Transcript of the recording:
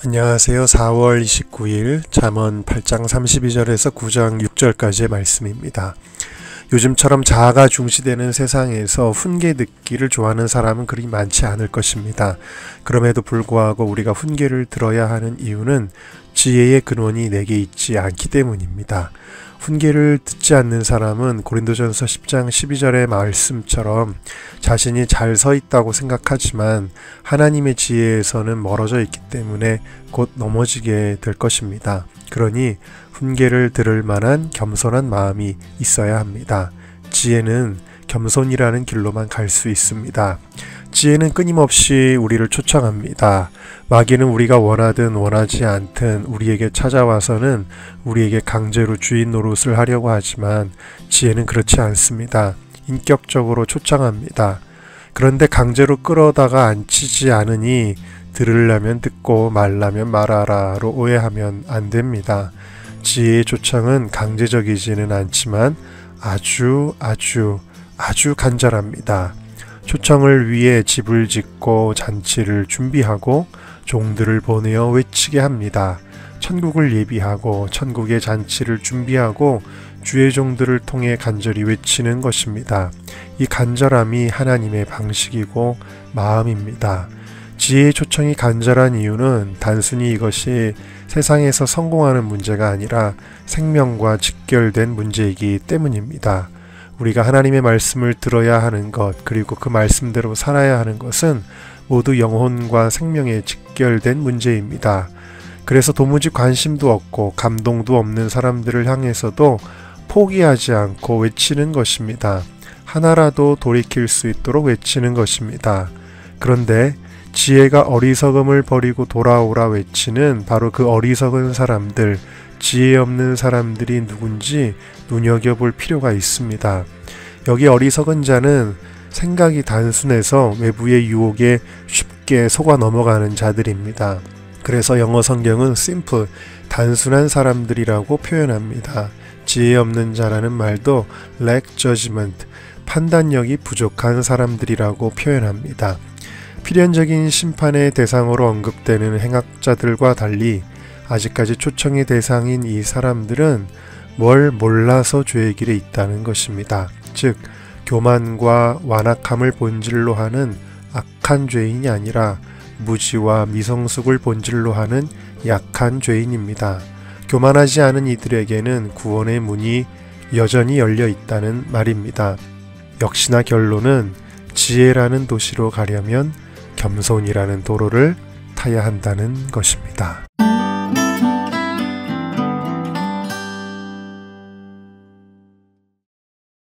안녕하세요. 4월 29일 잠언 8장 32절에서 9장 6절까지의 말씀입니다. 요즘처럼 자아가 중시되는 세상에서 훈계 듣기를 좋아하는 사람은 그리 많지 않을 것입니다. 그럼에도 불구하고 우리가 훈계를 들어야 하는 이유는 지혜의 근원이 내게 있지 않기 때문입니다. 훈계를 듣지 않는 사람은 고린도전서 10장 12절의 말씀처럼 자신이 잘 서 있다고 생각하지만 하나님의 지혜에서는 멀어져 있기 때문에 곧 넘어지게 될 것입니다. 그러니 훈계를 들을 만한 겸손한 마음이 있어야 합니다. 지혜는 겸손이라는 길로만 갈 수 있습니다. 지혜는 끊임없이 우리를 초청합니다. 마귀는 우리가 원하든 원하지 않든 우리에게 찾아와서는 우리에게 강제로 주인 노릇을 하려고 하지만 지혜는 그렇지 않습니다. 인격적으로 초청합니다. 그런데 강제로 끌어다가 앉히지 않으니 들으려면 듣고 말라면 말하라로 오해하면 안 됩니다. 지혜의 초청은 강제적이지는 않지만 아주 간절합니다. 초청을 위해 집을 짓고 잔치를 준비하고 종들을 보내어 외치게 합니다. 천국을 예비하고 천국의 잔치를 준비하고 주의 종들을 통해 간절히 외치는 것입니다. 이 간절함이 하나님의 방식이고 마음입니다. 지혜의 초청이 간절한 이유는 단순히 이것이 세상에서 성공하는 문제가 아니라 생명과 직결된 문제이기 때문입니다. 우리가 하나님의 말씀을 들어야 하는 것, 그리고 그 말씀대로 살아야 하는 것은 모두 영혼과 생명에 직결된 문제입니다. 그래서 도무지 관심도 없고 감동도 없는 사람들을 향해서도 포기하지 않고 외치는 것입니다. 하나라도 돌이킬 수 있도록 외치는 것입니다. 그런데 지혜가 어리석음을 버리고 돌아오라 외치는 바로 그 어리석은 사람들, 지혜 없는 사람들이 누군지 눈여겨볼 필요가 있습니다. 여기 어리석은 자는 생각이 단순해서 외부의 유혹에 쉽게 속아 넘어가는 자들입니다. 그래서 영어 성경은 simple, 단순한 사람들이라고 표현합니다. 지혜 없는 자라는 말도 lack judgment, 판단력이 부족한 사람들이라고 표현합니다. 필연적인 심판의 대상으로 언급되는 행악자들과 달리 아직까지 초청의 대상인 이 사람들은 뭘 몰라서 죄의 길에 있다는 것입니다. 즉, 교만과 완악함을 본질로 하는 악한 죄인이 아니라 무지와 미성숙을 본질로 하는 약한 죄인입니다. 교만하지 않은 이들에게는 구원의 문이 여전히 열려 있다는 말입니다. 역시나 결론은 지혜라는 도시로 가려면 겸손이라는 도로를 타야 한다는 것입니다.